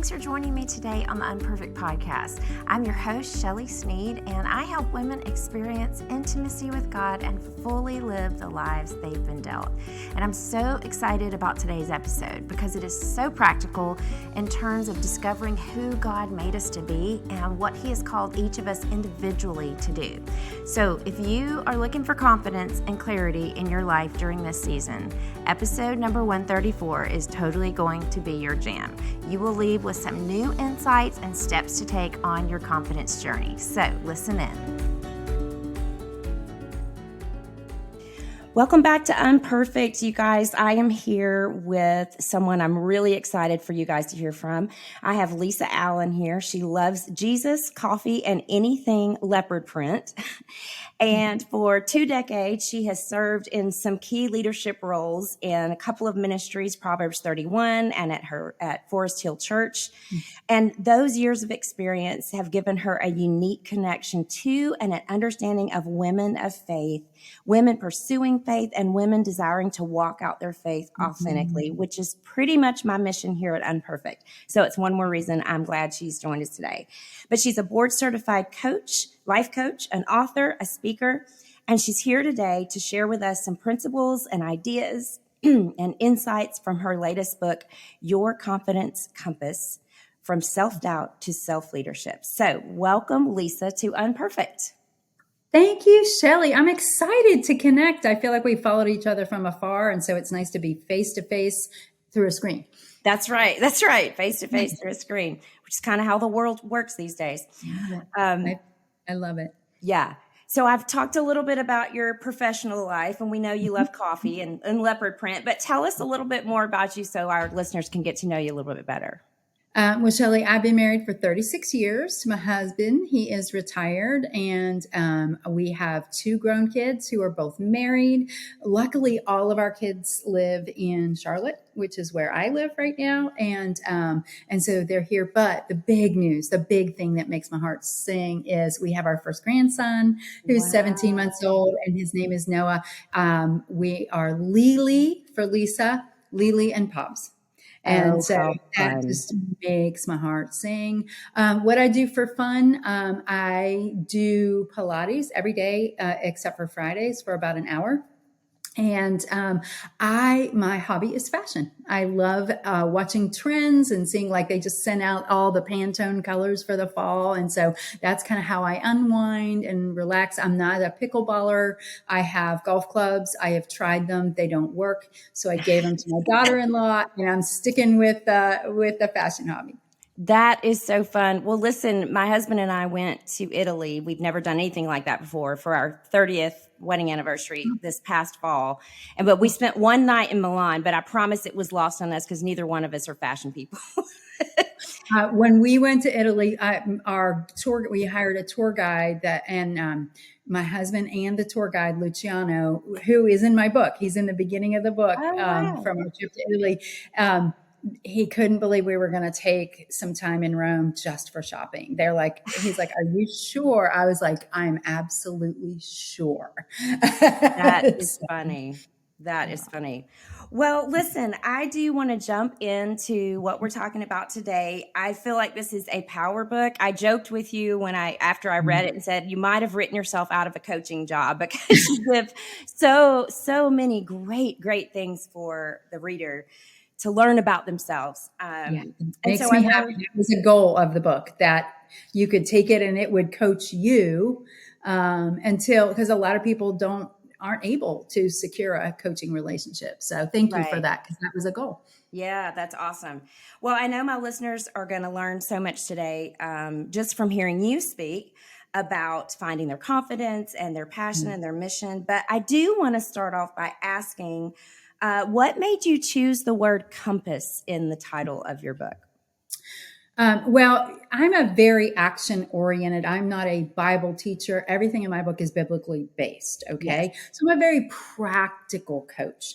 Thanks for joining me today on the UnPerfect Podcast. I'm your host, Shelly Sneed, and I help women experience intimacy with God and fully live the lives they've been dealt. And I'm so excited about today's episode because it is so practical in terms of discovering who God made us to be and what He has called each of us individually to do. So if you are looking for confidence and clarity in your life during this season, episode number 134 is totally going to be your jam. You will leave with some new insights and steps to take on your confidence journey. So listen in. Welcome back to UnPerfect, you guys. I am here with someone I'm really excited for you guys to hear from. I have Lisa Allen here. She loves Jesus, coffee, and anything leopard print. And for 2 decades, she has served in some key leadership roles in a couple of ministries, Proverbs 31 and at Forest Hill Church. And those years of experience have given her a unique connection to and an understanding of women of faith, women pursuing faith, and women desiring to walk out their faith authentically, which is pretty much my mission here at UnPerfect. So it's one more reason I'm glad she's joined us today. But she's a board certified coach, life coach, an author, a speaker, and she's here today to share with us some principles and ideas and insights from her latest book, Your Confidence Compass, From Self-Doubt to Self-Leadership. So welcome, Lisa, to UnPerfect. Thank you, Shelly. I'm excited to connect. I feel like we followed each other from afar, and so it's nice to be face-to-face through a screen. That's right. Face-to-face through a screen, which is kind of how the world works these days. I love it. Yeah. So I've talked a little bit about your professional life, and we know you love coffee and leopard print, but tell us a little bit more about you so our listeners can get to know you a little bit better. Well, Shelly, I've been married for 36 years to my husband. He is retired, and we have 2 grown kids who are both married. Luckily, all of our kids live in Charlotte, which is where I live right now. And so they're here. But the big news, the big thing that makes my heart sing is we have our first grandson who's 17 months old, and his name is Noah. We are Lily for Lisa, Lily and Pops. And so that just makes my heart sing. What I do for fun, I do Pilates every day, except for Fridays for about an hour. And my hobby is fashion. I love watching trends and seeing like they just sent out all the Pantone colors for the fall. And so that's kind of how I unwind and relax. I'm not a pickleballer. I have golf clubs. I have tried them. They don't work. So I gave them to my daughter-in-law, and I'm sticking with the fashion hobby. That is so fun. Well, listen, my husband and I went to Italy. We've never done anything like that before for our 30th wedding anniversary this past fall. But we spent one night in Milan, but I promise it was lost on us because neither one of us are fashion people. When we went to Italy, we hired a tour guide my husband and the tour guide, Luciano, who is in my book. He's in the beginning of the book from our trip to Italy. He couldn't believe we were going to take some time in Rome just for shopping. He's like, are you sure? I was like, I'm absolutely sure. That is funny. That is funny. Well, listen, I do want to jump into what we're talking about today. I feel like this is a power book. I joked with you after I read it and said, you might have written yourself out of a coaching job because you give so many great things for the reader to learn about themselves. It makes me happy. That was a goal of the book, that you could take it and it would coach you because a lot of people aren't able to secure a coaching relationship. So thank you for that, because that was a goal. Yeah, that's awesome. Well, I know my listeners are going to learn so much today just from hearing you speak about finding their confidence and their passion and their mission. But I do want to start off by asking, what made you choose the word compass in the title of your book? Well, I'm a very action-oriented. I'm not a Bible teacher. Everything in my book is biblically based, okay? Yes. So I'm a very practical coach.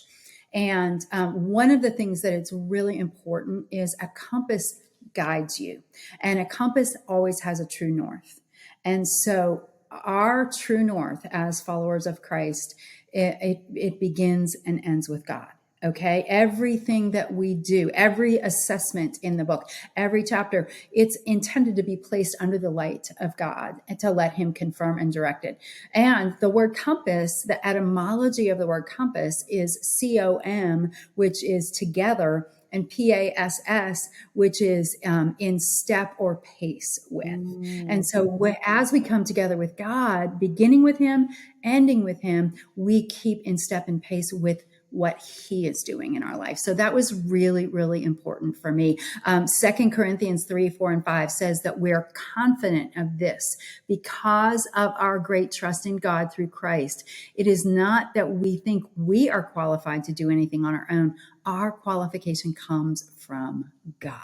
And one of the things that it's really important is a compass guides you. And a compass always has a true north. And so our true north as followers of Christ, it begins and ends with God. Okay. Everything that we do, every assessment in the book, every chapter, it's intended to be placed under the light of God and to let him confirm and direct it. And the word compass, the etymology of the word compass is COM, which is together, and PASS, which is in step or pace with. And so as we come together with God, beginning with him, ending with him, we keep in step and pace with what he is doing in our life. So that was really, really important for me. 2 Corinthians 3, 4, and 5 says that we're confident of this because of our great trust in God through Christ. It is not that we think we are qualified to do anything on our own. Our qualification comes from God.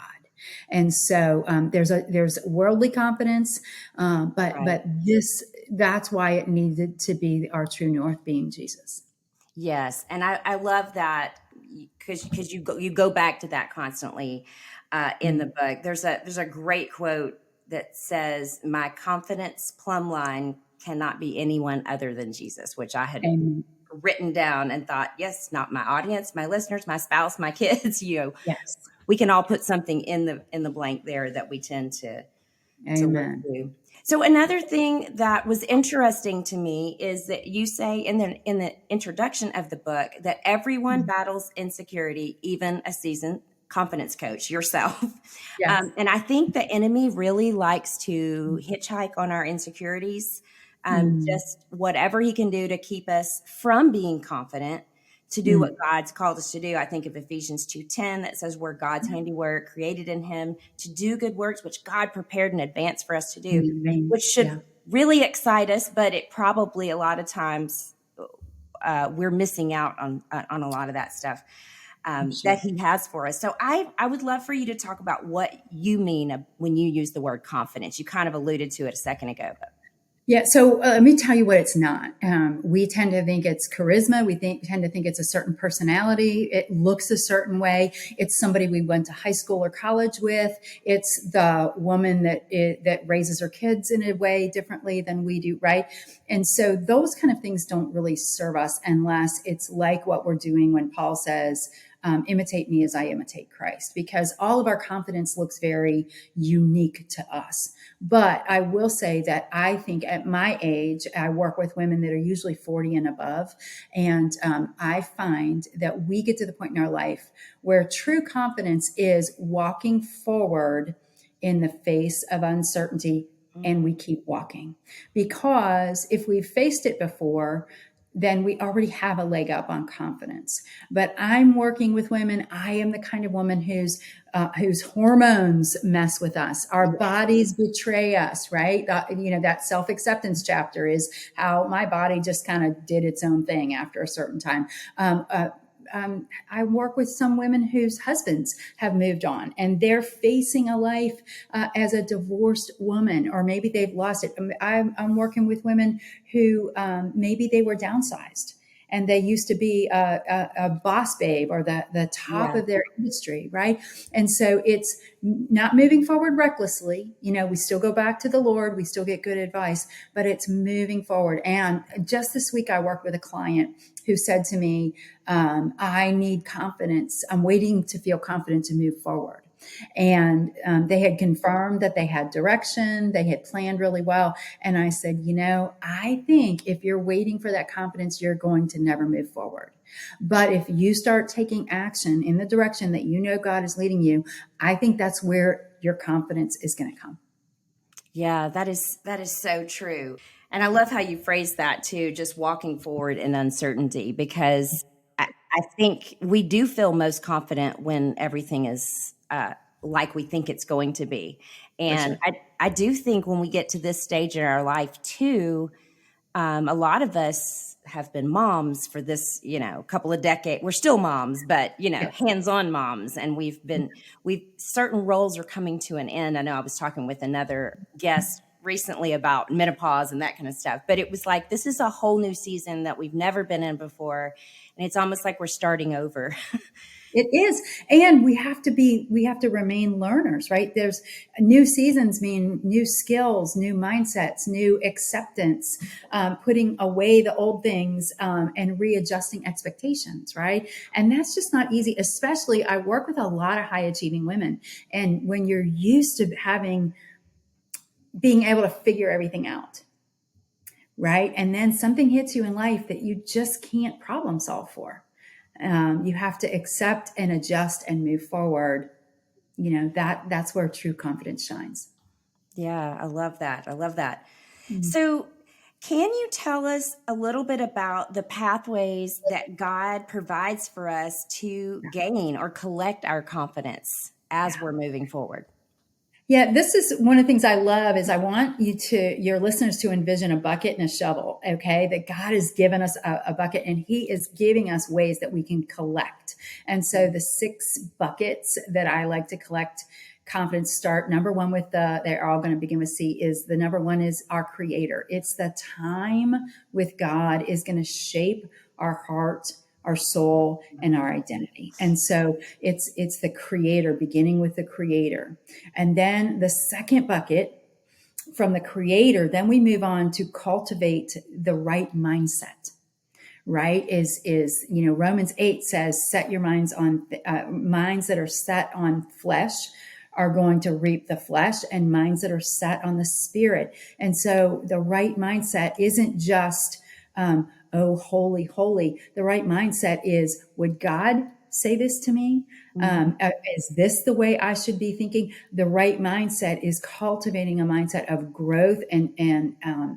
And so there's worldly confidence, but Right. that's why it needed to be our true north, being Jesus. Yes, and I love that because you go back to that constantly in the book. There's a great quote that says, "My confidence plumb line cannot be anyone other than Jesus," which I had Amen. written down and thought, yes, not my audience, my listeners, my spouse, my kids. Yes. We can all put something in the blank there that we tend to look Amen. to. So another thing that was interesting to me is that you say in the introduction of the book that everyone battles insecurity, even a seasoned confidence coach, yourself. Yes. And I think the enemy really likes to hitchhike on our insecurities, Mm. just whatever he can do to keep us from being confident to do what Mm. God's called us to do. I think of Ephesians 2:10 that says we're God's handiwork, created in him to do good works, which God prepared in advance for us to do, Amen. which should Yeah. really excite us, but it probably a lot of times we're missing out on a lot of that stuff Sure. that he has for us. So I would love for you to talk about what you mean when you use the word confidence. You kind of alluded to it a second ago, but Yeah. So let me tell you what it's not. We tend to think it's charisma. We tend to think it's a certain personality. It looks a certain way. It's somebody we went to high school or college with. It's the woman that raises her kids in a way differently than we do, right? And so those kind of things don't really serve us unless it's like what we're doing when Paul says, imitate me as I imitate Christ, because all of our confidence looks very unique to us. But I will say that I think at my age, I work with women that are usually 40 and above. And I find that we get to the point in our life where true confidence is walking forward in the face of uncertainty, and we keep walking. Because if we've faced it before, then we already have a leg up on confidence. But I'm working with women. I am the kind of woman whose hormones mess with us. Our bodies betray us, right? That self-acceptance chapter is how my body just kind of did its own thing after a certain time. I work with some women whose husbands have moved on and they're facing a life as a divorced woman, or maybe they've lost it. I'm working with women who maybe they were downsized and they used to be a boss babe or the top yeah. of their industry, right? And so it's not moving forward recklessly. We still go back to the Lord, we still get good advice, but it's moving forward. And just this week, I worked with a client who said to me, I need confidence. I'm waiting to feel confident to move forward. And they had confirmed that they had direction. They had planned really well. And I said, I think if you're waiting for that confidence, you're going to never move forward. But if you start taking action in the direction that God is leading you, I think that's where your confidence is going to come. Yeah, that is so true. And I love how you phrase that too, just walking forward in uncertainty, because I think we do feel most confident when everything is like we think it's going to be. For And sure. I do think when we get to this stage in our life too, a lot of us have been moms for this, couple of decades. We're still moms, but Yeah. hands-on moms, and we've certain roles are coming to an end. I know I was talking with another guest recently about menopause and that kind of stuff, but it was like, this is a whole new season that we've never been in before. And it's almost like we're starting over. It is. And we have to remain learners, right? There's new seasons mean new skills, new mindsets, new acceptance, putting away the old things, and readjusting expectations, right? And that's just not easy, especially I work with a lot of high achieving women. And when you're used to being able to figure everything out, right? And then something hits you in life that you just can't problem solve for. You have to accept and adjust and move forward. That's where true confidence shines. Yeah, I love that. I love that. So, can you tell us a little bit about the pathways that God provides for us to gain or collect our confidence as we're moving forward? Yeah, this is one of the things I love is I want your listeners to envision a bucket and a shovel, okay? That God has given us a bucket and he is giving us ways that we can collect. And so the 6 buckets that I like to collect confidence start, number one they're all going to begin with C, is the number one is our creator. It's the time with God is going to shape our heart, our soul, and our identity. And so it's the creator, beginning with the creator. And then the second bucket from the creator, then we move on to cultivate the right mindset. Right? Romans 8 says, set your minds on minds that are set on flesh are going to reap the flesh, and minds that are set on the spirit. And so the right mindset isn't just, oh, holy, holy. The right mindset is, would God say this to me? Is this the way I should be thinking? The right mindset is cultivating a mindset of growth and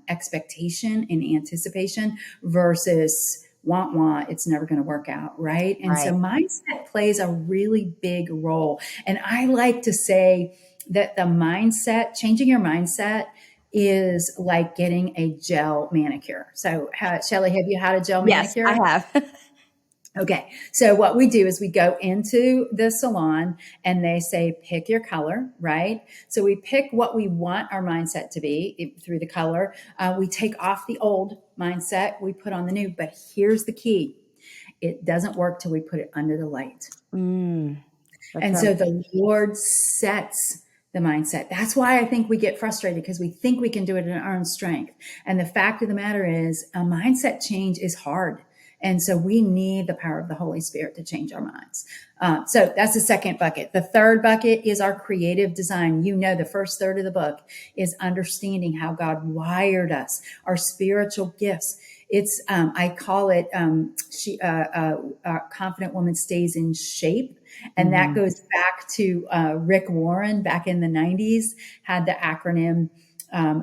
expectation and anticipation versus wah, it's never going to work out. Right. And so mindset plays a really big role. And I like to say that changing your mindset is like getting a gel manicure. So Shelly, have you had a gel manicure? Yes, I have. Okay. So what we do is we go into the salon and they say, pick your color, right? So we pick what we want our mindset to be through the color. We take off the old mindset, we put on the new, but here's the key. It doesn't work till we put it under the light. And so the Lord sets the mindset. That's why I think we get frustrated, because we think we can do it in our own strength. And the fact of the matter is, a mindset change is hard. And so we need the power of the Holy Spirit to change our minds. So that's the second bucket. The third bucket is our creative design. The first third of the book is understanding how God wired us, our spiritual gifts. It's, I call it, a confident woman stays in shape. And that goes back to Rick Warren back in the 90s, had the acronym,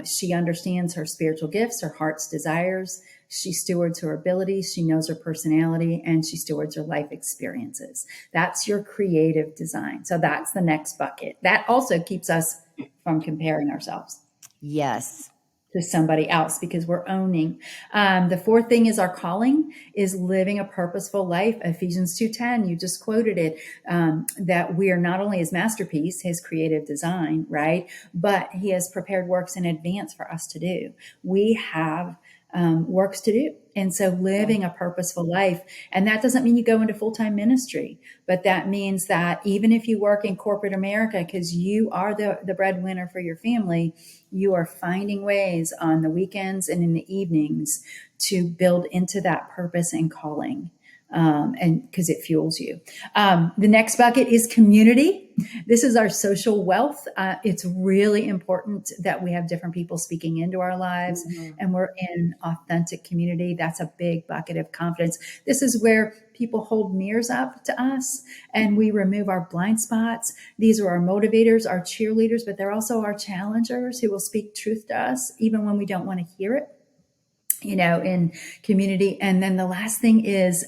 she understands her spiritual gifts, her heart's desires. She stewards her abilities. She knows her personality, and she stewards her life experiences. That's your creative design. So that's the next bucket. That also keeps us from comparing ourselves. Yes. To somebody else, because we're owning. The fourth thing is our calling is living a purposeful life. Ephesians 2:10, you just quoted it, that we are not only his masterpiece, his creative design, right? But he has prepared works in advance for us to do. We have works to do. And so living a purposeful life, and that doesn't mean you go into full-time ministry, but that means that even if you work in corporate America, because you are the breadwinner for your family, you are finding ways on the weekends and in the evenings to build into that purpose and calling. And because it fuels you. The next bucket is community. This is our social wealth. It's really important that we have different people speaking into our lives, and we're in authentic community. That's a big bucket of confidence. This is where people hold mirrors up to us and we remove our blind spots. These are our motivators, our cheerleaders, but they're also our challengers who will speak truth to us even when we don't want to hear it. In community. And then the last thing is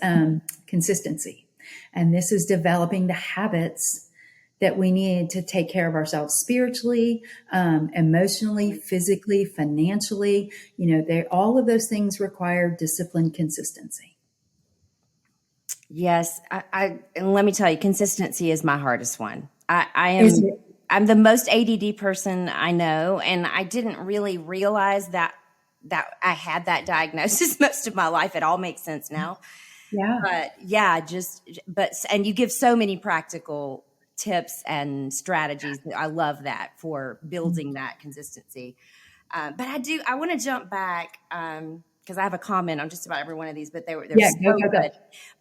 consistency. And this is developing the habits that we need to take care of ourselves spiritually, emotionally, physically, financially. All of those things require disciplined consistency. Yes. And let me tell you, consistency is my hardest one. I'm the most ADD person I know. And I didn't really realize that I had that diagnosis most of my life. It all makes sense now. Yeah. But yeah, and you give so many practical tips and strategies. I love that for building that consistency. But I want to jump back because I have a comment on just about every one of these, but they're Yeah. Go, so go, go. good.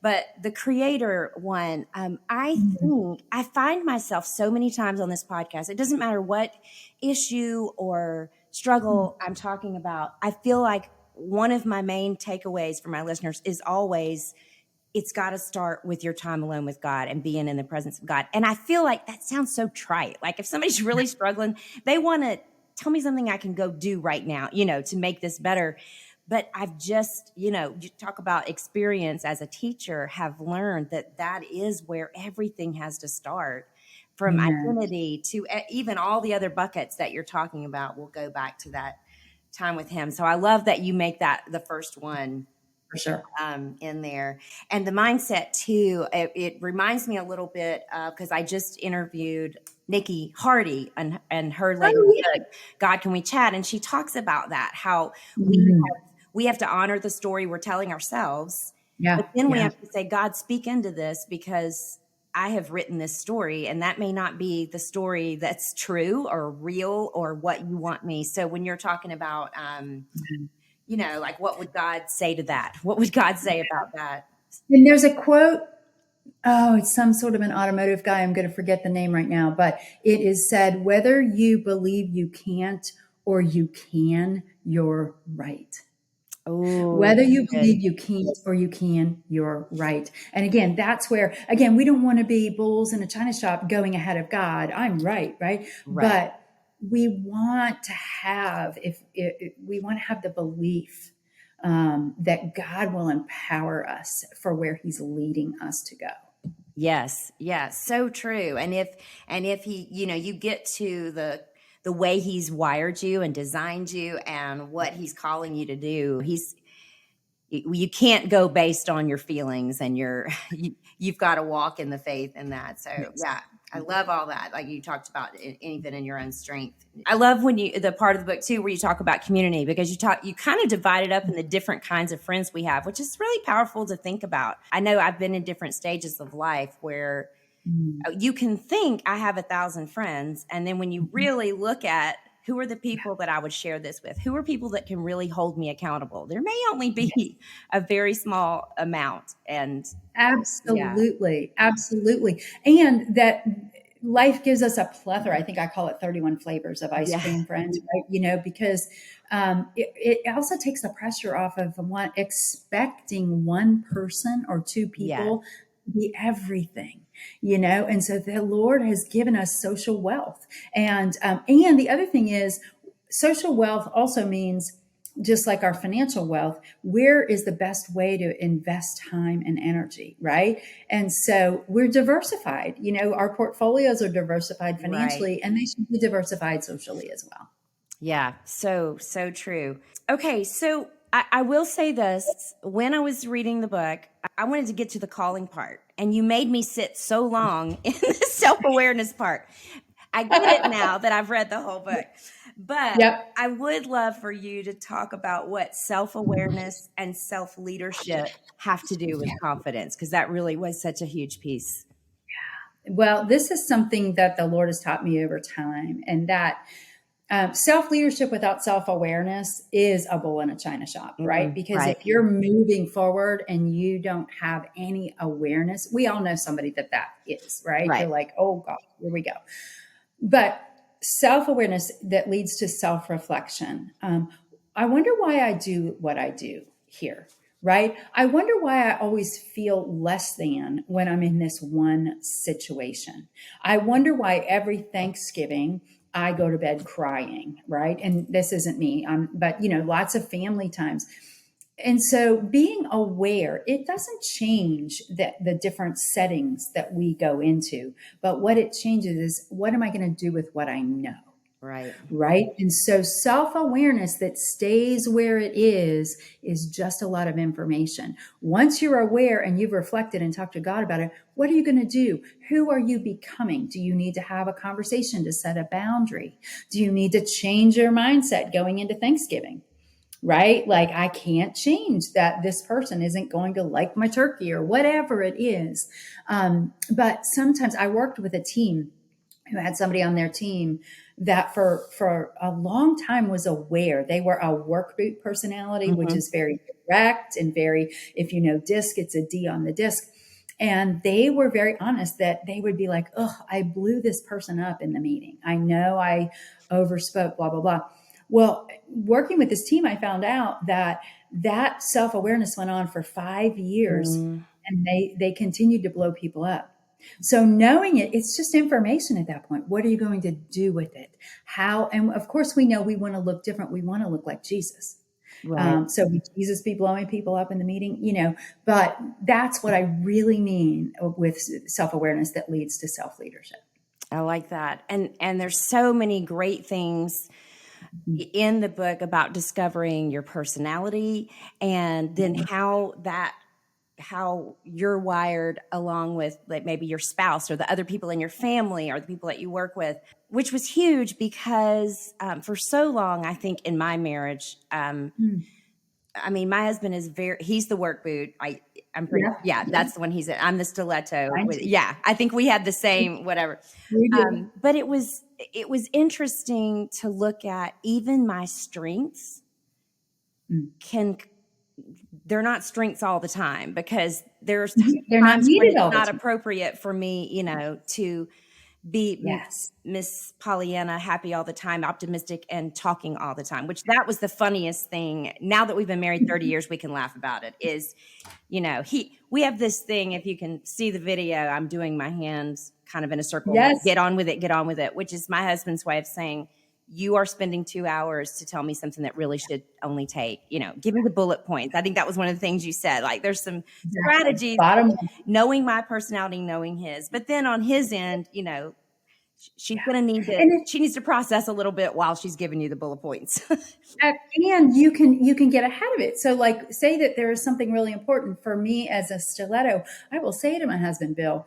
But the creator one, I Mhm. think I find myself so many times on this podcast. It doesn't matter what issue or struggle I'm talking about. I feel like one of my main takeaways for my listeners is always it's got to start with your time alone with God and being in the presence of God. And I feel like that sounds so trite. Like if somebody's really struggling, they want to tell me something I can go do right now, to make this better. But I've just, you talk about experience as a teacher, have learned that is where everything has to start, from Amen. identity to even all the other buckets that you're talking about. We'll go back to that time with him. So I love that you make that the first one For sure. in there. And the mindset too, it reminds me a little bit because I just interviewed Nikki Hardy and her latest Oh, book, God, Can We Chat? And she talks about that, how yeah. we Mhm. we have to honor the story we're telling ourselves, but Yeah. then we Yeah. have to say, God, speak into this, because I have written this story and that may not be the story that's true or real or what you want me. So when you're talking about Mhm. like what would God say to that? What would God say about that? And there's a quote. Oh, it's some sort of an automotive guy. I'm going to forget the name right now, but it is said, whether you believe you can't or you can, you're right. Oh, Whether you good. believe you can't or you can, you're right. And again, that's where, again, we don't want to be bulls in a china shop going ahead of God. I'm right, right? Right. But we want to have, if we want to have the belief that God will empower us for where He's leading us to go. Yes. Yes. So true. And if he, you get to the way he's wired you and designed you and what he's calling you to do, you can't go based on your feelings and you've got to walk in the faith in that. So Yes. yeah, I love all that. Like you talked about even in your own strength. I love when the part of the book too, where you talk about community, because you kind of divide it up in the different kinds of friends we have, which is really powerful to think about. I know I've been in different stages of life where Mm. you can think I have 1,000 friends. And then when you really look at who are the people that I would share this with, who are people that can really hold me accountable, there may only Yes. be a very small amount. And yeah, Absolutely. Absolutely. And that life gives us a plethora. I think I call it 31 flavors of ice yeah, cream, friends, right? Because it also takes the pressure off of expecting one person or two yes, people to be everything. And so the Lord has given us social wealth. And the other thing is, social wealth also means, just like our financial wealth, where is the best way to invest time and energy, right? And so we're diversified. Our portfolios are diversified right. financially, and they should be diversified socially as well. Yeah, so true. Okay, so I will say this. When I was reading the book, I wanted to get to the calling part, and you made me sit so long in the self-awareness part. I get it now that I've read the whole book. But Yep. I would love for you to talk about what self-awareness and self-leadership have to do with confidence, because that really was such a huge piece. Well, this is something that the Lord has taught me over time, and that self leadership without self awareness is a bull in a china shop, right? Because Right, if you're moving forward and you don't have any awareness, we all know somebody that is, right? right, You're like, oh God, here we go. But self awareness that leads to self reflection. I wonder why I do what I do here, right? I wonder why I always feel less than when I'm in this one situation. I wonder why every Thanksgiving I go to bed crying, right? And this isn't me, but lots of family times. And so being aware, it doesn't change the different settings that we go into, but what it changes is, what am I going to do with what I know? right. Right. And so self awareness that stays where it is just a lot of information. Once you're aware and you've reflected and talked to God about it, what are you going to do? Who are you becoming? Do you need to have a conversation to set a boundary? Do you need to change your mindset going into Thanksgiving? right? Like I can't change that this person isn't going to like my turkey or whatever it is. But sometimes I worked with a team who had somebody on their team that for a long time was aware. They were a work boot personality, which Mm-hmm. is very direct and very, if you know disc, it's a D on the disc. And they were very honest that they would be like, oh, I blew this person up in the meeting. I know I overspoke, blah, blah, blah. Well, working with this team, I found out that that self-awareness went on for 5 years and they continued to blow people up. So knowing it, it's just information at that point. What are you going to do with it? How? And of course, we know we want to look different. We want to look like Jesus. Right. So would Jesus be blowing people up in the meeting? But that's what I really mean with self-awareness that leads to self-leadership. I like that. And there's so many great things in the book about discovering your personality and then how you're wired along with like maybe your spouse or the other people in your family or the people that you work with, which was huge because for so long, I think in my marriage, I mean, my husband is he's the work boot. I'm pretty, that's the one he's in. I'm the stiletto. I think we had the same, whatever. But it was interesting to look at even my strengths they're not strengths all the time because there's they're not times needed when all it's the not time. appropriate for me, to be Miss Pollyanna, happy all the time, optimistic, and talking all the time, which that was the funniest thing. Now that we've been married 30 years, we can laugh about it is, we have this thing, if you can see the video, I'm doing my hands kind of in a circle, like, get on with it, which is my husband's way of saying, you are spending 2 hours to tell me something that really should only take, give me the bullet points. I think that was one of the things you said. Like there's some strategies, knowing my personality, knowing his, but then on his end, she's going to need she needs to process a little bit while she's giving you the bullet points. And you can get ahead of it. So like say that there is something really important for me as a stiletto. I will say to my husband, Bill,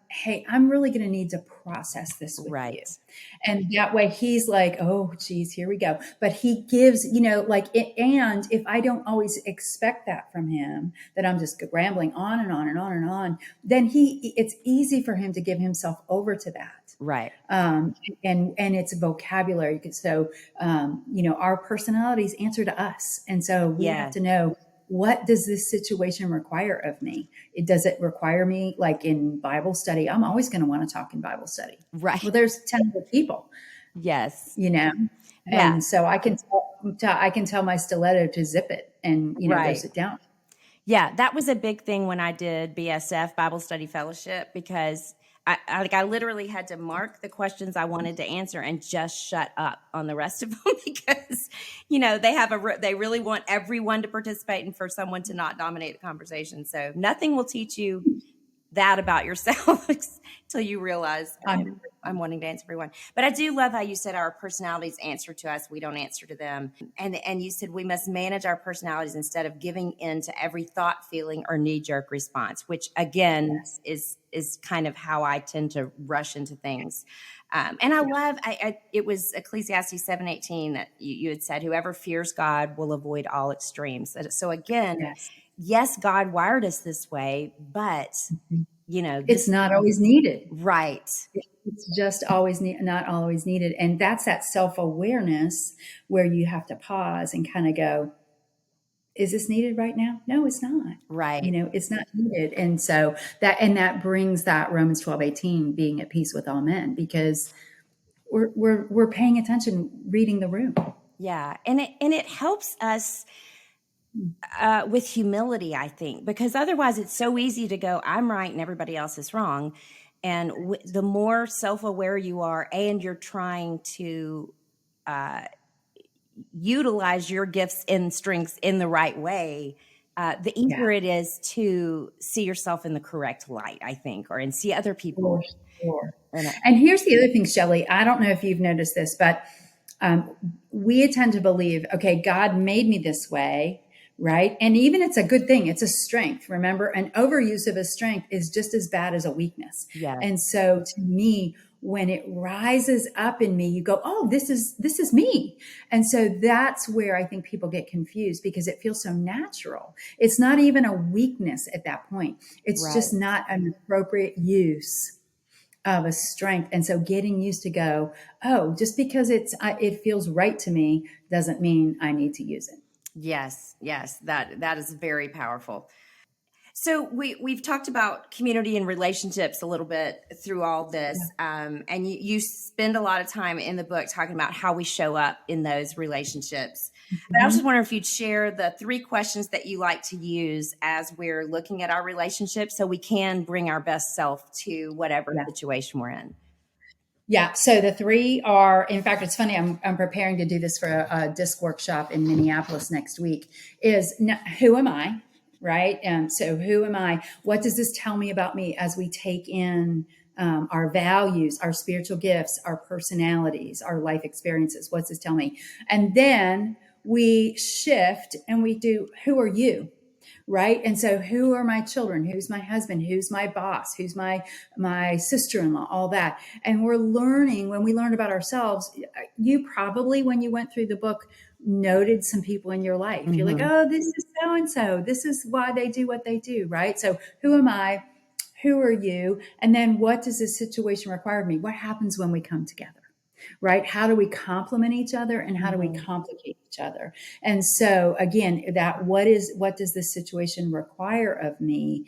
hey, I'm really going to need to process this with you. And that way he's like, oh, geez, here we go. But he gives, and if I don't always expect that from him, that I'm just rambling on and on and on and on, then it's easy for him to give himself over to that. Right. And it's vocabulary. So, our personalities answer to us. And so we have to know, what does this situation require of me? Does it require me, like in Bible study? I'm always going to want to talk in Bible study. Right. Well, there's 10 other people. Yes. And so I can tell my stiletto to zip it and, go sit down. Yeah. That was a big thing when I did BSF, Bible Study Fellowship, because I literally had to mark the questions I wanted to answer and just shut up on the rest of them because, they really want everyone to participate and for someone to not dominate the conversation. So nothing will teach you that about yourself until you realize I'm wanting to answer everyone. But I do love how you said our personalities answer to us. We don't answer to them. And you said we must manage our personalities instead of giving in to every thought, feeling, or knee-jerk response, which again is kind of how I tend to rush into things. And I love, it was Ecclesiastes 7:18 that you had said, whoever fears God will avoid all extremes. So again, yes, God wired us this way, but it's not always needed. Right. It's just not always needed. And that's that self-awareness where you have to pause and kind of go, is this needed right now? No, it's not. Right. It's not needed. And so that brings that Romans 12:18, being at peace with all men, because we're paying attention, reading the room. Yeah. And it helps us with humility, I think, because otherwise it's so easy to go, I'm right and everybody else is wrong. And the more self-aware you are and you're trying to utilize your gifts and strengths in the right way, the easier it is to see yourself in the correct light, I think, and see other people. Sure. And here's the other thing, Shelly. I don't know if you've noticed this, but we tend to believe, okay, God made me this way, right? And even it's a good thing. It's a strength. Remember, an overuse of a strength is just as bad as a weakness. Yeah. And so to me, when it rises up in me, you go, oh, this is me. And so that's where I think people get confused, because it feels so natural. It's not even a weakness at that point. It's Right. just not an appropriate use of a strength. And so getting used to go, oh, just because it feels right to me doesn't mean I need to use it. Yes, yes, that is very powerful. So we've talked about community and relationships a little bit through all this, and you spend a lot of time in the book talking about how we show up in those relationships. But I was just wondering if you'd share the 3 questions that you like to use as we're looking at our relationships, so we can bring our best self to whatever Yeah. situation we're in. Yeah. So the 3 are, in fact, it's funny. I'm preparing to do this for a disc workshop in Minneapolis next week. Who am I? Right. And so who am I? What does this tell me about me as we take in our values, our spiritual gifts, our personalities, our life experiences? What's this tell me? And then we shift and we do, who are you? Right. And so who are my children? Who's my husband? Who's my boss? Who's my sister-in-law? All that. And we're learning, when we learn about ourselves, you probably, when you went through the book, noted some people in your life. You're like, oh, this is so and so. This is why they do what they do. Right. So who am I? Who are you? And then what does this situation require of me? What happens when we come together? Right? How do we complement each other, and how do we complicate each other? And so again, what does this situation require of me?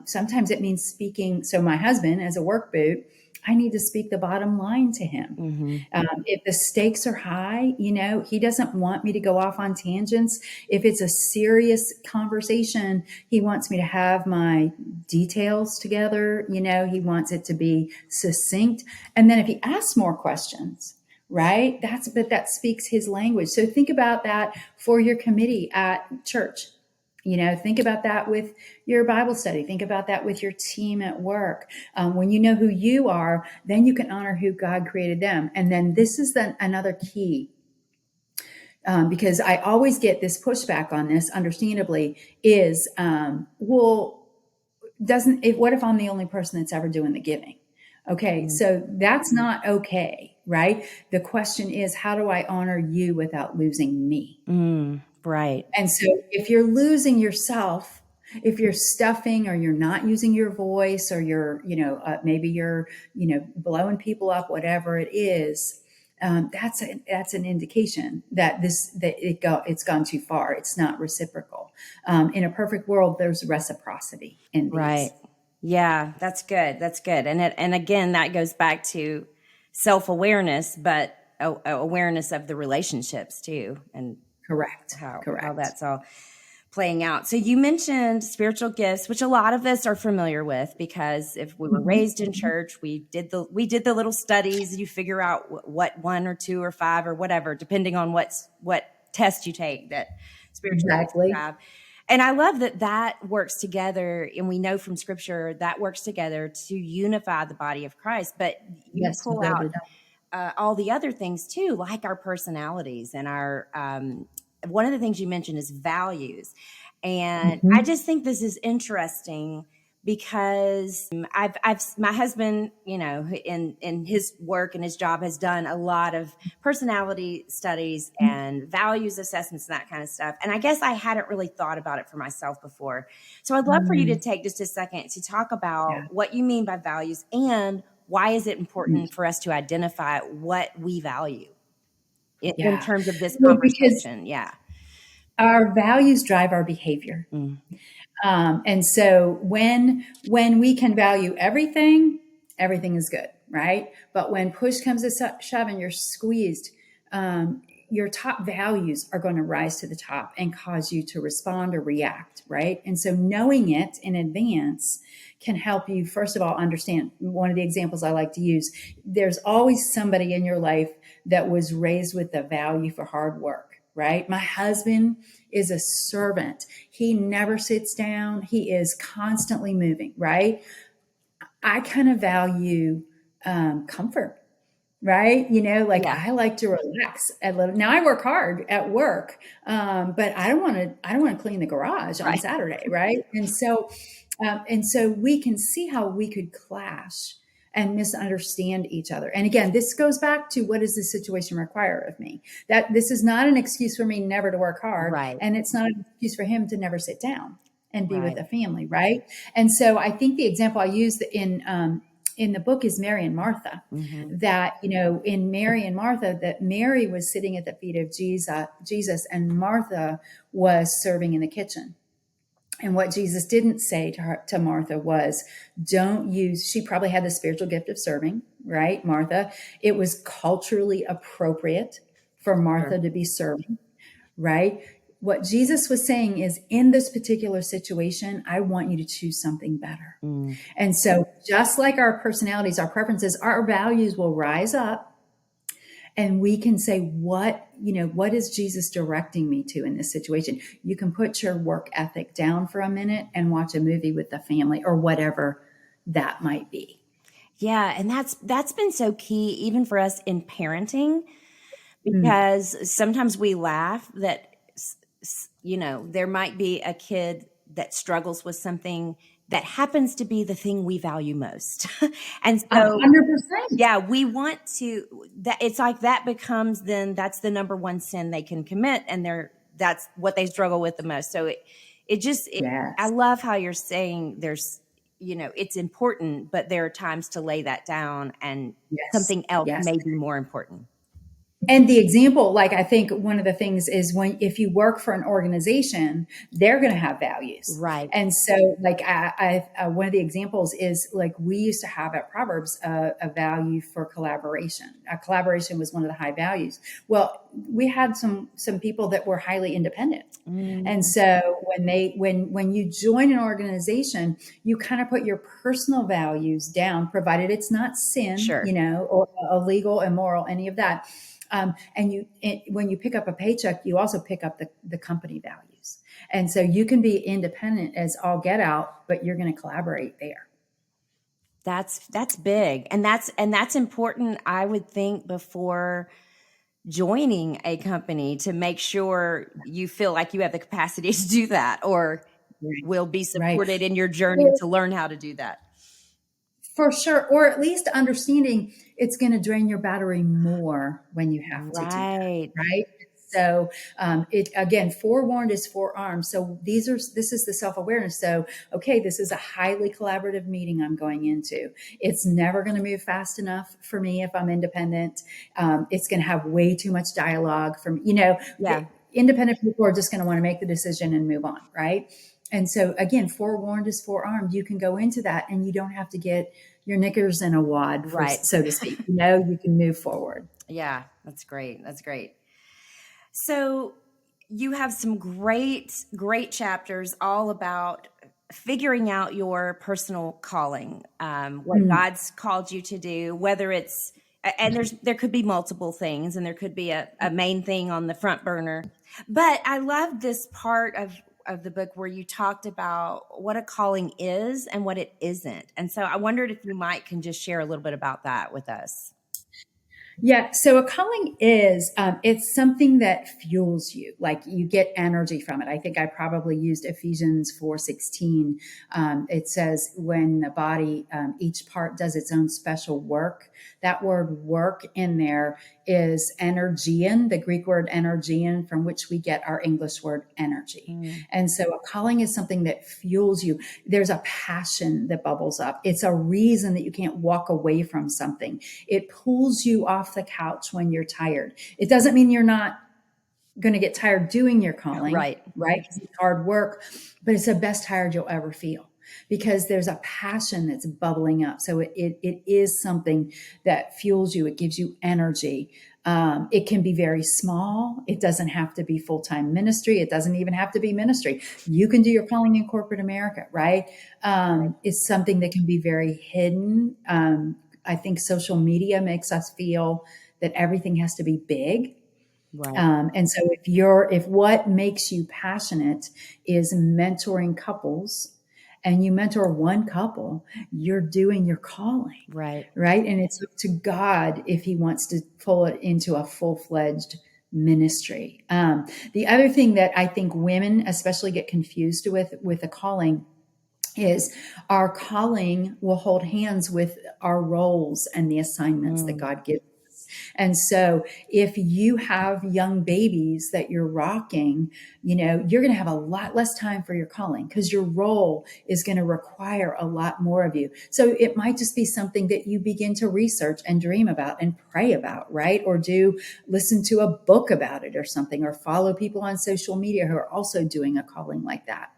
Sometimes it means speaking. So my husband, as a work boot, I need to speak the bottom line to him. If the stakes are high, he doesn't want me to go off on tangents. If it's a serious conversation, he wants me to have my details together. He wants it to be succinct. And then if he asks more questions, right, that speaks his language. So think about that for your committee at church. Think about that with your Bible study. Think about that with your team at work. When you know who you are, then you can honor who God created them. And then this is another key, because I always get this pushback on this, understandably, is, what if I'm the only person that's ever doing the giving? Okay, so that's not okay, right? The question is, how do I honor you without losing me? Right. And so if you're losing yourself, if you're stuffing, or you're not using your voice, or you're, maybe you're, blowing people up, whatever it is, that's an indication that it's gone too far. It's not reciprocal. In a perfect world, there's reciprocity in these. Right. Yeah, that's good. That's good. And again, that goes back to self-awareness, but awareness of the relationships too, and Correct. how Correct. that's all playing out. So you mentioned spiritual gifts, which a lot of us are familiar with, because if we were raised in church, we did the little studies. You figure out what 1 or 2 or 5 or whatever, depending on what test you take, that spiritual gifts you have. And I love that works together, and we know from Scripture that works together to unify the body of Christ. But you pull out all the other things too, like our personalities and our. One of the things you mentioned is values, and I just think this is interesting because I've my husband, in his work and his job, has done a lot of personality studies and values assessments and that kind of stuff. And I guess I hadn't really thought about it for myself before. So I'd love for you to take just a second to talk about what you mean by values, and why is it important for us to identify what we value in terms of this conversation. Our values drive our behavior. And so when we can value everything is good, right? But when push comes to shove and you're squeezed, your top values are going to rise to the top and cause you to respond or react, right? And so knowing it in advance can help you, first of all, understand. One of the examples I like to use, there's always somebody in your life that was raised with the value for hard work, right? My husband is a servant. He never sits down. He is constantly moving, right? I kind of value comfort, right? I like to relax a little. Now I work hard at work, but I don't want to clean the garage on Saturday, right? And so we can see how we could clash and misunderstand each other. And again, this goes back to, what does this situation require of me? That this is not an excuse for me never to work hard. Right. And it's not an excuse for him to never sit down and be with Right. a family. Right. And so I think the example I used in the book is Mary and Martha. Mm-hmm. That, in Mary and Martha, that Mary was sitting at the feet of Jesus, and Martha was serving in the kitchen. And what Jesus didn't say to Martha was, she probably had the spiritual gift of serving, right? Martha, it was culturally appropriate for Martha to be serving, right? What Jesus was saying is, in this particular situation, I want you to choose something better. Mm. And so just like our personalities, our preferences, our values will rise up, and we can say, what is Jesus directing me to in this situation? You can put your work ethic down for a minute and watch a movie with the family, or whatever that might be. Yeah. And that's been so key, even for us in parenting, because sometimes we laugh that, there might be a kid that struggles with something that happens to be the thing we value most. And so 100%. yeah, we want to, that it's like that becomes, then that's the number one sin they can commit. And that's what they struggle with the most. So Yes. I love how you're saying there's, it's important, but there are times to lay that down, and something else may be more important. And the example, like, I think one of the things is, if you work for an organization, they're going to have values. Right. And so, like, one of the examples is, like, we used to have at Proverbs a value for collaboration. Collaboration was one of the high values. Well, we had some people that were highly independent. And so when you join an organization, you kind of put your personal values down, provided it's not sin, Sure. Or illegal, immoral, any of that. When you pick up a paycheck, you also pick up the company values. And so you can be independent as all get out, but you're going to collaborate there. That's big. And that's important, I would think, before joining a company, to make sure you feel like you have the capacity to do that, or will be supported in your journey to learn how to do that. For sure. Or at least understanding it's going to drain your battery more when you have to do that. Right. So, again, forewarned is forearmed. So this is the self-awareness. So, okay, this is a highly collaborative meeting I'm going into. It's never going to move fast enough for me if I'm independent. It's going to have way too much dialogue from, independent people are just going to want to make the decision and move on. Right. And so, again, forewarned is forearmed. You can go into that and you don't have to get your knickers in a wad, so to speak. You can move forward. Yeah, that's great. That's great. So you have some great, great chapters all about figuring out your personal calling, what God's called you to do, whether it's, and there could be multiple things, and there could be a main thing on the front burner. But I love this part of the book where you talked about what a calling is and what it isn't. And so I wondered if you can just share a little bit about that with us. Yeah. So a calling is, it's something that fuels you, like you get energy from it. I think I probably used Ephesians 4:16. It says, when the body, each part does its own special work. That word work in there is energian, the Greek word energian, from which we get our English word energy. And so a calling is something that fuels you. There's a passion that bubbles up. It's a reason that you can't walk away from something. It pulls you off the couch when you're tired. It doesn't mean you're not going to get tired doing your calling, right? Because it's hard work, but it's the best tired you'll ever feel, because there's a passion that's bubbling up. So it is something that fuels you. It gives you energy. It can be very small. It doesn't have to be full-time ministry. It doesn't even have to be ministry. You can do your calling in corporate America, right? It's something that can be very hidden. I think social media makes us feel that everything has to be big. Right. And so if what makes you passionate is mentoring couples, and you mentor one couple, you're doing your calling. Right. And it's up to God if he wants to pull it into a full-fledged ministry. The other thing that I think women especially get confused with a calling is our calling will hold hands with our roles and the assignments that Mm, God gives. And so if you have young babies that you're rocking, you're going to have a lot less time for your calling because your role is going to require a lot more of you. So it might just be something that you begin to research and dream about and pray about, right? Or listen to a book about it or something, or follow people on social media who are also doing a calling like that.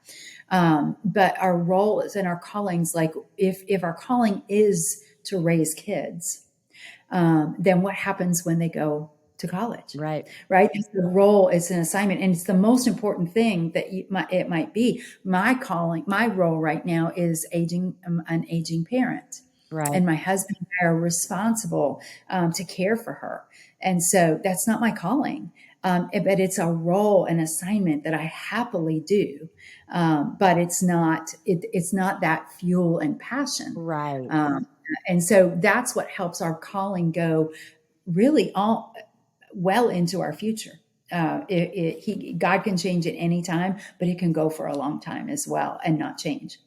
But our role is in our callings. Like if our calling is to raise kids, then what happens when they go to college? right. Right? It's the role, it's an assignment, and it's the most important thing that it might be. My calling, my role right now is an aging parent. Right. And my husband and I are responsible to care for her. And so that's not my calling, but it's a role, an assignment that I happily do. But it's not that fuel and passion. Right. And so that's what helps our calling go really all well into our future. God can change at any time, but it can go for a long time as well and not change.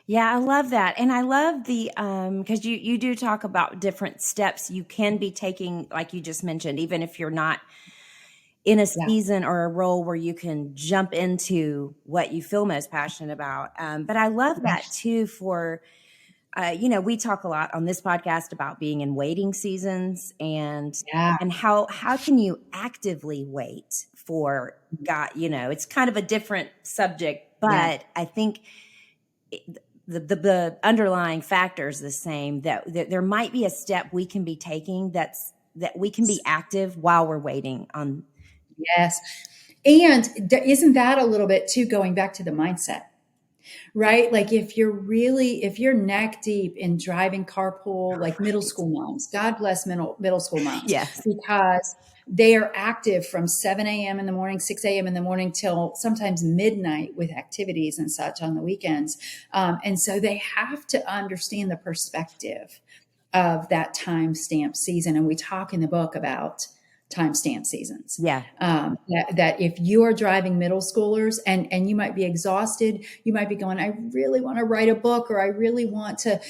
Yeah, I love that. And I love the because you do talk about different steps you can be taking, like you just mentioned, even if you're not in a Yeah. season or a role where you can jump into what you feel most passionate about. But I love that too for we talk a lot on this podcast about being in waiting seasons Yeah. and how can you actively wait for God? It's kind of a different subject, Yeah. but I think the underlying factor is the same, that there might be a step we can be taking that we can be active while we're waiting on. Yes. And isn't that a little bit too going back to the mindset? Right? Like if you're neck deep in driving carpool, like middle Right. school moms, God bless middle school moms, Yes. because they are active from 7 a.m. in the morning, 6 a.m. in the morning till sometimes midnight with activities and such on the weekends. And so they have to understand the perspective of that time stamp season. And we talk in the book about timestamp seasons. Yeah. That if you are driving middle schoolers and you might be exhausted, you might be going, I really want to write a book, or I really want to,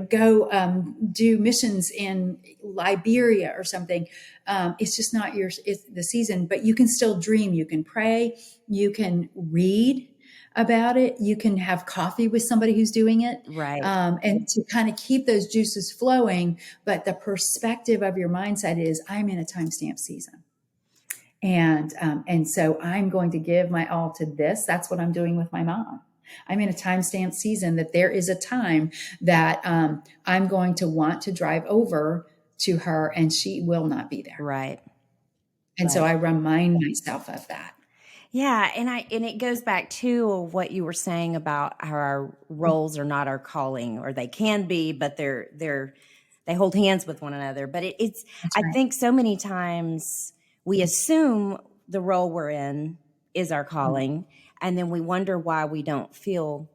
go do missions in Liberia or something. It's just not it's the season, but you can still dream. You can pray. You can read about it. You can have coffee with somebody who's doing it, Right. and to kind of keep those juices flowing. But the perspective of your mindset is, I'm in a timestamp season. And so I'm going to give my all to this. That's what I'm doing with my mom. I'm in a timestamp season that there is a time that I'm going to want to drive over to her and she will not be there. Right. And so I remind myself of that. Yeah, and it goes back to what you were saying about how our roles are not our calling, or they can be, but they hold hands with one another. But it's That's I right. think so many times we assume the role we're in is our calling, and then we wonder why we don't feel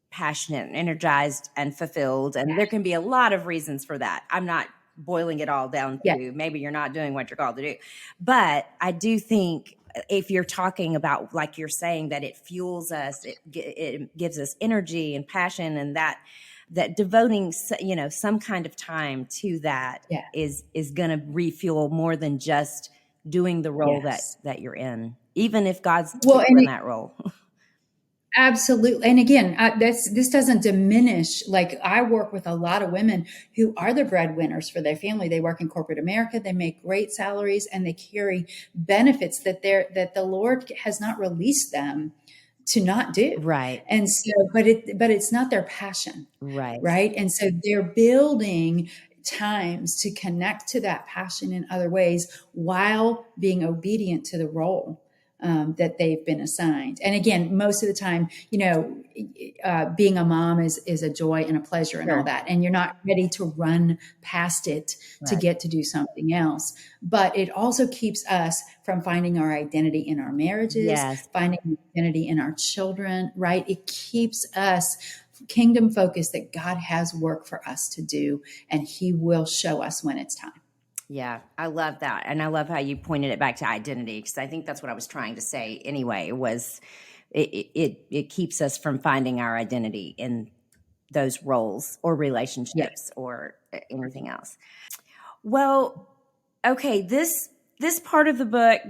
passionate and energized and fulfilled. And there can be a lot of reasons for that. I'm not boiling it all down Yeah. to maybe you're not doing what you're called to do. But I do think if you're talking about, like you're saying, that it fuels us, it gives us energy and passion, and that devoting, some kind of time to that Yeah. is going to refuel more than just doing the role Yes. that you're in, even if God's Well, put you and in that role. absolutely. And again, this doesn't diminish. Like I work with a lot of women who are the breadwinners for their family. They work in corporate America. They make great salaries and they carry benefits that the Lord has not released them to not do. Right. And so, but it's not their passion. Right. Right. And so they're building times to connect to that passion in other ways while being obedient to the role that they've been assigned. And again, most of the time, being a mom is a joy and a pleasure and all that. And you're not ready to run past it to get to do something else. But it also keeps us from finding our identity in our marriages, Yes. finding identity in our children, right? It keeps us kingdom focused, that God has work for us to do and he will show us when it's time. Yeah, I love that. And I love how you pointed it back to identity, because I think that's what I was trying to say anyway, was it keeps us from finding our identity in those roles or relationships or anything else. Well, okay, this part of the book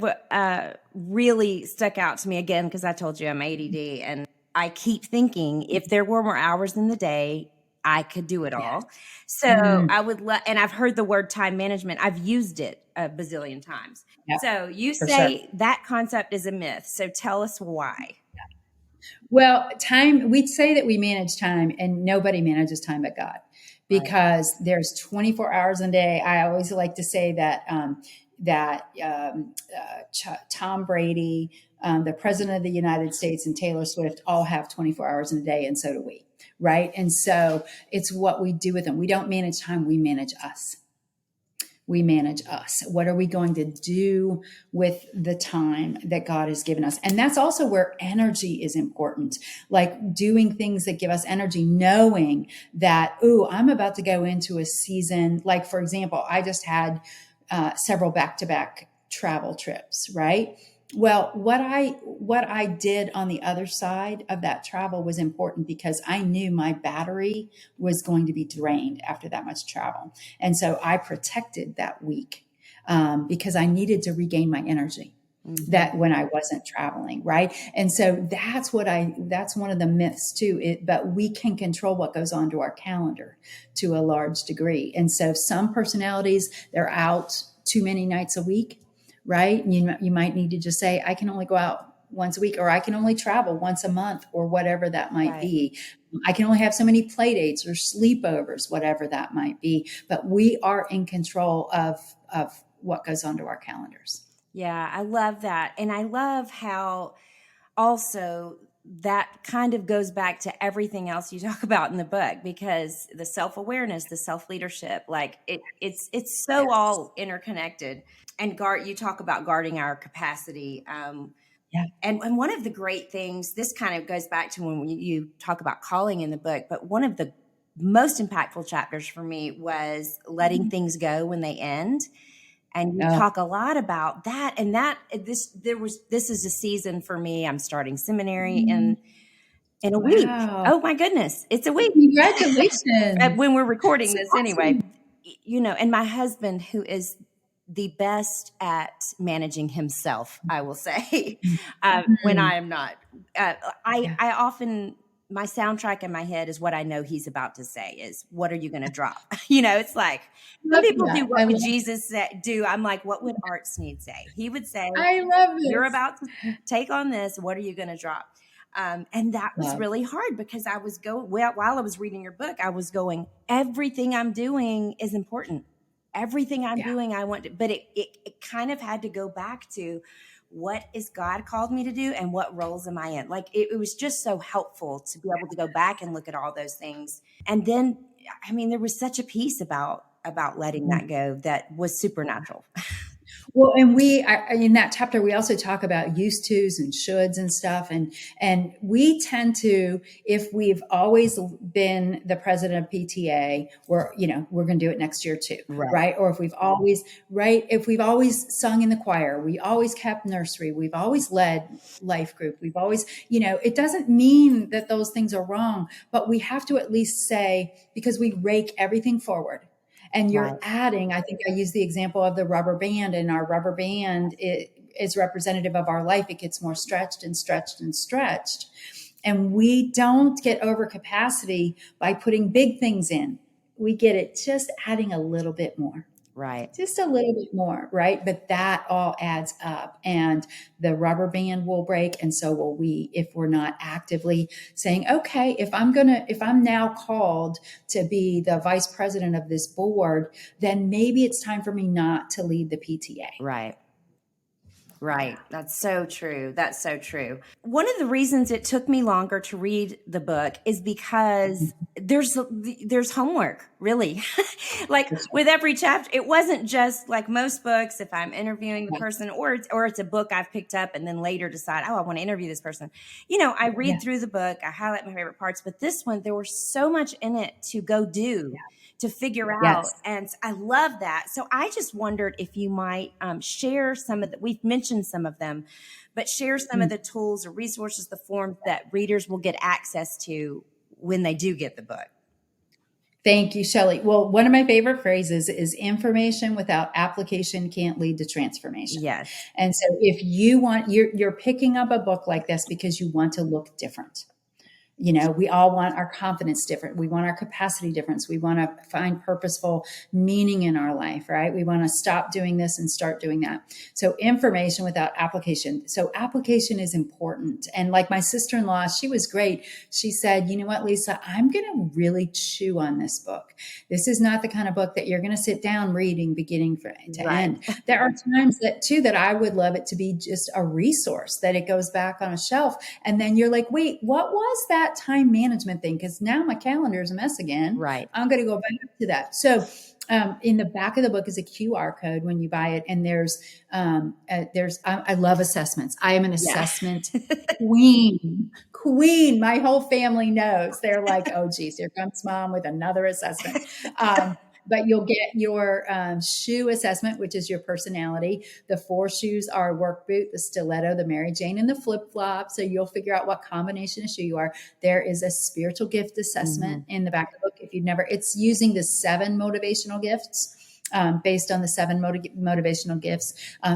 really stuck out to me again because I told you I'm ADD, and I keep thinking if there were more hours in the day, I could do it all. So I would and I've heard the word time management. I've used it a bazillion times. Yep, So you say that concept is a myth. So tell us why. Well, time, we'd say that we manage time, and nobody manages time but God, because there's 24 hours in a day. I always like to say that Tom Brady, the president of the United States, and Taylor Swift all have 24 hours in a day, and so do we, right? And so it's what we do with them. We don't manage time, we manage us. We manage us. What are we going to do with the time that God has given us? And that's also where energy is important, like doing things that give us energy, knowing that, I'm about to go into a season. Like, for example, I just had several back-to-back travel trips, right? Well, what I did on the other side of that travel was important because I knew my battery was going to be drained after that much travel. And so I protected that week because I needed to regain my energy that when I wasn't traveling. Right. And so that's one of the myths too, but we can control what goes onto our calendar to a large degree. And so some personalities, they're out too many nights a week. Right. And you might need to just say, I can only go out once a week, or I can only travel once a month, or whatever that might be. I can only have so many play dates or sleepovers, whatever that might be. But we are in control of what goes onto our calendars. Yeah, I love that. And I love how also that kind of goes back to everything else you talk about in the book, because the self-awareness, the self-leadership, like it's so all interconnected. And you talk about guarding our capacity. And one of the great things, this kind of goes back to when you talk about calling in the book, but one of the most impactful chapters for me was letting things go when they end. And you talk a lot about that. And this is a season for me. I'm starting seminary in a week. Oh my goodness. It's a week. Congratulations. When we're recording this anyway, and my husband, who is the best at managing himself, I will say, when I am not, I often, my soundtrack in my head is what I know he's about to say is, what are you going to drop? It's like, some people do, what would Jesus do? I'm like, what would Art Sneed say? He would say, I love this. You're about to take on this. What are you going to drop? And that was really hard because I was while I was reading your book, I was going, everything I'm doing is important. Everything I'm doing, I want to, but it kind of had to go back to, what is God called me to do and what roles am I in? Like it was just so helpful to be able to go back and look at all those things. And then, there was such a piece about letting that go that was supernatural. Well, and in that chapter, we also talk about used tos and shoulds and stuff. And we tend to, if we've always been the president of PTA, we're going to do it next year too. Right. Or if we've always sung in the choir, we always kept nursery, we've always led life group, we've always, it doesn't mean that those things are wrong, but we have to at least say, because we rake everything forward. And you're adding, I think I use the example of the rubber band, and our rubber band is representative of our life. It gets more stretched and stretched and stretched. And we don't get over capacity by putting big things in. We get it just adding a little bit more. Right. Just a little bit more, right? But that all adds up, and the rubber band will break. And so will we, if we're not actively saying, okay, if I'm now called to be the vice president of this board, then maybe it's time for me not to lead the PTA. Right. Right. That's so true. That's so true. One of the reasons it took me longer to read the book is because there's homework, really. Like with every chapter, it wasn't just like most books, if I'm interviewing the person or it's a book I've picked up and then later decide, I want to interview this person. I read through the book, I highlight my favorite parts, but this one, there was so much in it to go do, to figure out. Yes. And I love that. So I just wondered if you might share some of the, we've mentioned some of them, but share some of the tools or resources, the forms that readers will get access to when they do get the book. Thank you, Shelly. Well, one of my favorite phrases is information without application can't lead to transformation. Yes. And so if you want, you're picking up a book like this because you want to look different. You know, we all want our confidence different. We want our capacity difference. We want to find purposeful meaning in our life, right? We want to stop doing this and start doing that. So information without application. So application is important. And like my sister-in-law, she was great. She said, you know what, Lisa, I'm going to really chew on this book. This is not the kind of book that you're going to sit down reading beginning to end. There are times that I would love it to be just a resource that it goes back on a shelf. And then you're like, wait, what was that time management thing? Because now my calendar is a mess again. Right. I'm going to go back to that. So in the back of the book is a QR code when you buy it. And I love assessments. I am an assessment queen. My whole family knows. They're like, oh, geez, here comes mom with another assessment. But you'll get your shoe assessment, which is your personality. The 4 shoes are work boot, the stiletto, the Mary Jane, and the flip flop. So you'll figure out what combination of shoe you are. There is a spiritual gift assessment in the back of the book. If you've never, it's using the 7 motivational gifts. Based on the 7 motivational gifts.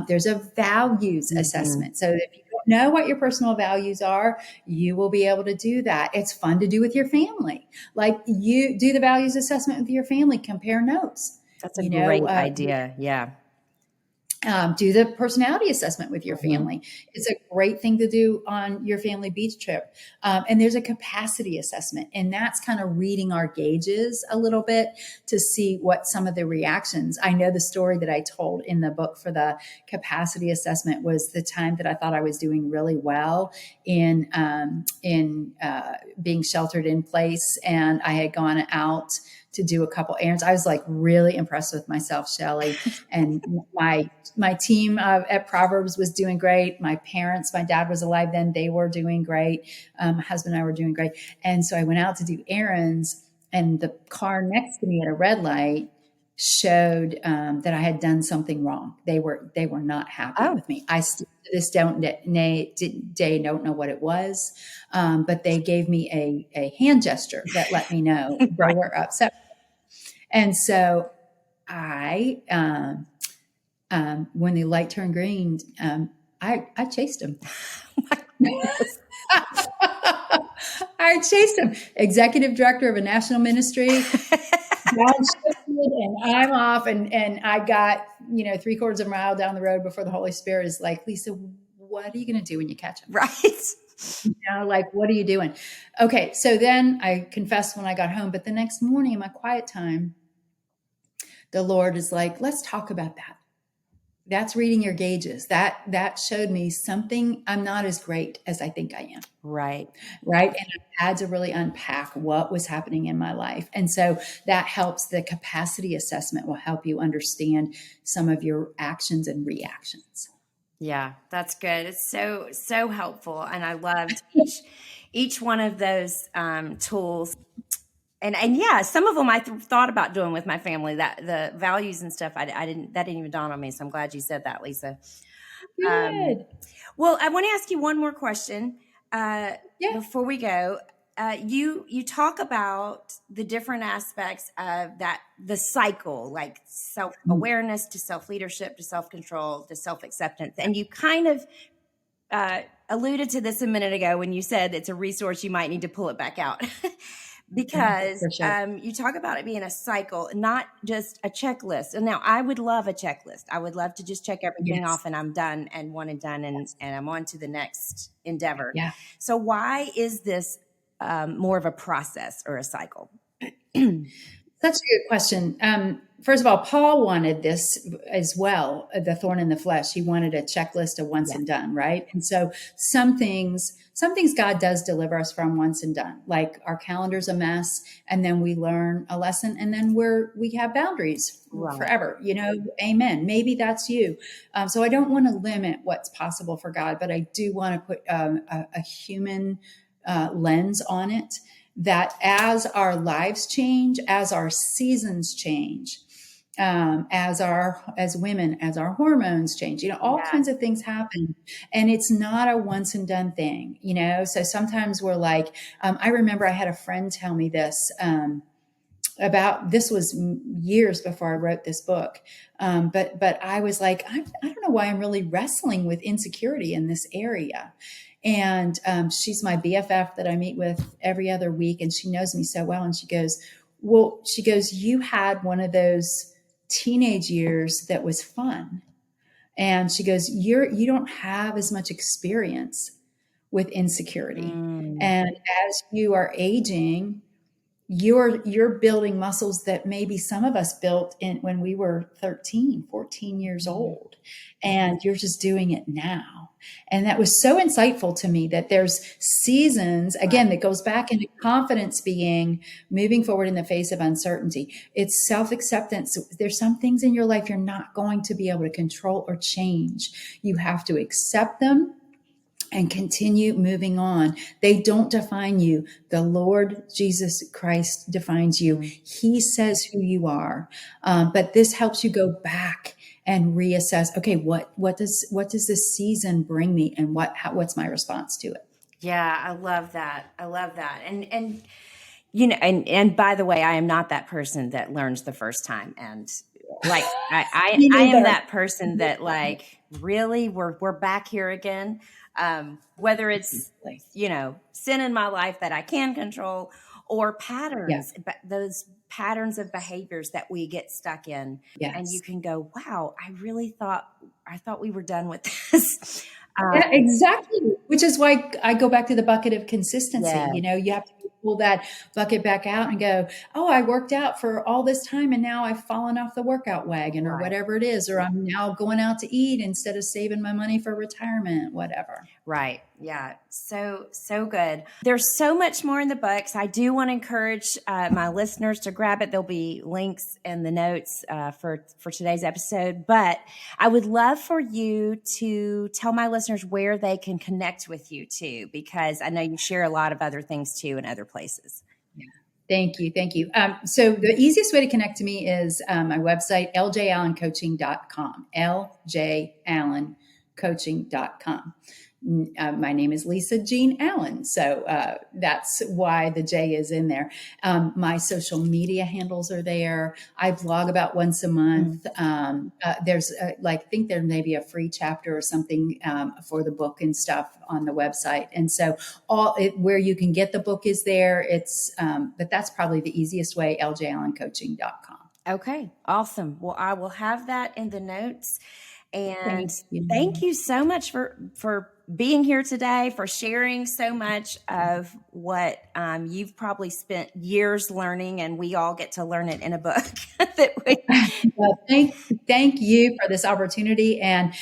There's a values assessment. So if you don't know what your personal values are, you will be able to do that. It's fun to do with your family. Like you do the values assessment with your family, compare notes. That's a great idea. Yeah. Do the personality assessment with your family. It's a great thing to do on your family beach trip. And there's a capacity assessment, and that's kind of reading our gauges a little bit to see what some of the reactions. I know the story that I told in the book for the capacity assessment was the time that I thought I was doing really well in being sheltered in place, and I had gone out to do a couple errands. I was like really impressed with myself, Shelly, and my team at Proverbs was doing great. My parents, my dad was alive then. They were doing great. My husband and I were doing great. And so I went out to do errands, and the car next to me at a red light showed that I had done something wrong. They were not happy with me. I still to this day don't know what it was, but they gave me a hand gesture that let me know they were upset. And so I, when the light turned green, I chased him. I chased him. Executive director of a national ministry. And I'm off, and I got 3/4 of a mile down the road before the Holy Spirit is like, Lisa, what are you going to do when you catch him? Right. Like, what are you doing? Okay. So then I confessed when I got home, but the next morning in my quiet time, the Lord is like, let's talk about that. That's reading your gauges. That showed me something. I'm not as great as I think I am. Right. Right. And I had to really unpack what was happening in my life. And so that helps. The capacity assessment will help you understand some of your actions and reactions. Yeah, that's good. It's so helpful. And I loved each one of those tools. And yeah, some of them I thought about doing with my family, that the values and stuff. That didn't even dawn on me. So I'm glad you said that, Lisa. Good. Well, I want to ask you one more question before we go. You talk about the different aspects of the cycle, like self-awareness to self-leadership to self-control to self-acceptance. And you kind of alluded to this a minute ago when you said it's a resource, you might need to pull it back out. Because you talk about it being a cycle, not just a checklist. And now I would love a checklist. I would love to just check everything off and I'm done and one and done and I'm on to the next endeavor. Yeah. So why is this more of a process or a cycle? Such a good question. First of all, Paul wanted this as well, the thorn in the flesh. He wanted a checklist of once and done, right? And so some things God does deliver us from once and done, like our calendar's a mess, and then we learn a lesson, and then we have boundaries forever, amen. Maybe that's you. So I don't want to limit what's possible for God, but I do want to put a human lens on it. that as our lives change, as our seasons change, as women, as our hormones change, all kinds of things happen, and it's not a once and done thing, So sometimes we're like, I remember I had a friend tell me this, about, this was years before I wrote this book. But I was like, I don't know why I'm really wrestling with insecurity in this area. And she's my BFF that I meet with every other week, and she knows me so well. And she goes, you had one of those teenage years that was fun. And she goes, you don't have as much experience with insecurity. And as you are aging, you're building muscles that maybe some of us built when we were 13, 14 years old, and you're just doing it now. And that was so insightful to me, that there's seasons, again, that goes back into confidence, being moving forward in the face of uncertainty. It's self-acceptance. There's some things in your life you're not going to be able to control or change. You have to accept them and continue moving on. They don't define you. The Lord Jesus Christ defines you. He says who you are. But this helps you go back and reassess. Okay, what does this season bring me, and what's my response to it? Yeah, I love that. And and by the way, I am not that person that learns the first time. And like I am that person that like, really, we're back here again. Whether it's, sin in my life that I can control, or patterns, but those patterns of behaviors that we get stuck in. Yes. And you can go, wow, I thought we were done with this. Yeah, exactly. Which is why I go back to the bucket of consistency. Yeah. You have to pull that bucket back out and go, oh, I worked out for all this time, and now I've fallen off the workout wagon, or whatever it is, or I'm now going out to eat instead of saving my money for retirement, whatever. Right. Yeah. So good. There's so much more in the books. I do want to encourage my listeners to grab it. There'll be links in the notes for today's episode, but I would love for you to tell my listeners where they can connect with you too, because I know you share a lot of other things too in other places. Thank you. So the easiest way to connect to me is my website, ljallencoaching.com, ljallencoaching.com. My name is Lisa Jean Allen. So that's why the J is in there. My social media handles are there. I blog about once a month. There's I think there may be a free chapter or something for the book and stuff on the website. And so where you can get the book is there. But that's probably the easiest way, ljallencoaching.com. Okay, awesome. Well, I will have that in the notes. And thank you so much for being here today, for sharing so much of what you've probably spent years learning, and we all get to learn it in a book. Well, thank you for this opportunity, and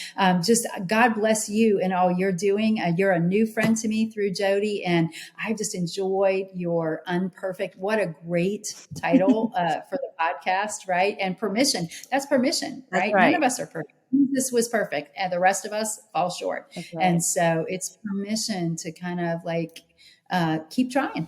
just God bless you and all you're doing. You're a new friend to me through Jody, and I've just enjoyed your UnPerfect. What a great title for the podcast, right? And permission. That's permission, right? None of us are perfect. This was perfect, and the rest of us fall short. Right. And so it's permission to kind of keep trying.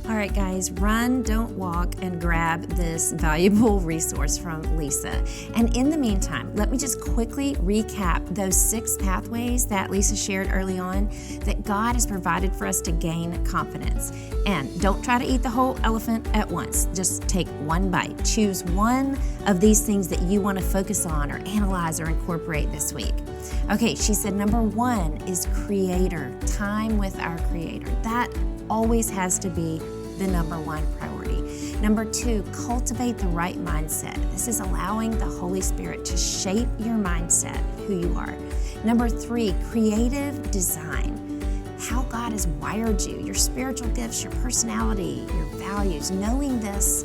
All right, guys, run, don't walk, and grab this valuable resource from Lisa. And in the meantime, let me just quickly recap those 6 pathways that Lisa shared early on that God has provided for us to gain confidence. And don't try to eat the whole elephant at once. Just take one bite. Choose one of these things that you want to focus on or analyze or incorporate this week. Okay, she said number 1 is Creator, time with our Creator. That always has to be the number 1 priority. Number 2, cultivate the right mindset. This is allowing the Holy Spirit to shape your mindset, who you are. Number 3, creative design. How God has wired you, your spiritual gifts, your personality, your values. Knowing this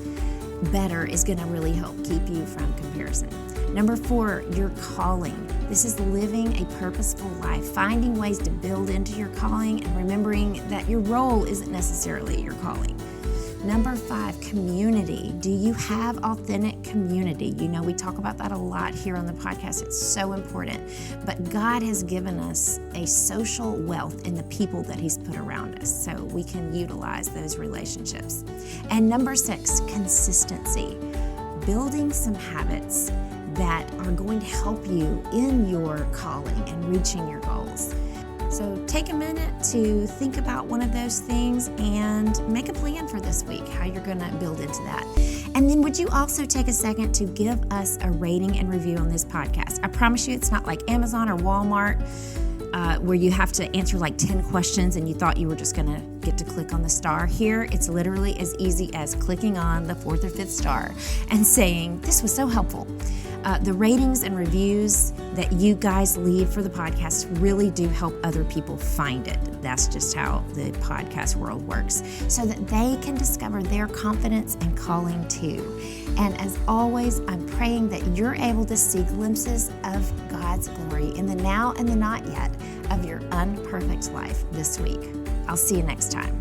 better is going to really help keep you from comparison. Number 4, your calling. This is living a purposeful life, finding ways to build into your calling and remembering that your role isn't necessarily your calling. Number 5, community. Do you have authentic community? You know, we talk about that a lot here on the podcast. It's so important. But God has given us a social wealth in the people that He's put around us, so we can utilize those relationships. And number 6, consistency. Building some habits that are going to help you in your calling and reaching your goals. So take a minute to think about one of those things and make a plan for this week, how you're going to build into that. And then would you also take a second to give us a rating and review on this podcast? I promise you it's not like Amazon or Walmart where you have to answer like 10 questions and you thought you were just going to get to click on the star. Here, it's literally as easy as clicking on the 4th or 5th star and saying, this was so helpful. The ratings and reviews that you guys leave for the podcast really do help other people find it. That's just how the podcast world works, so that they can discover their confidence and calling too. And as always, I'm praying that you're able to see glimpses of God's glory in the now and the not yet of your unperfect life this week. I'll see you next time.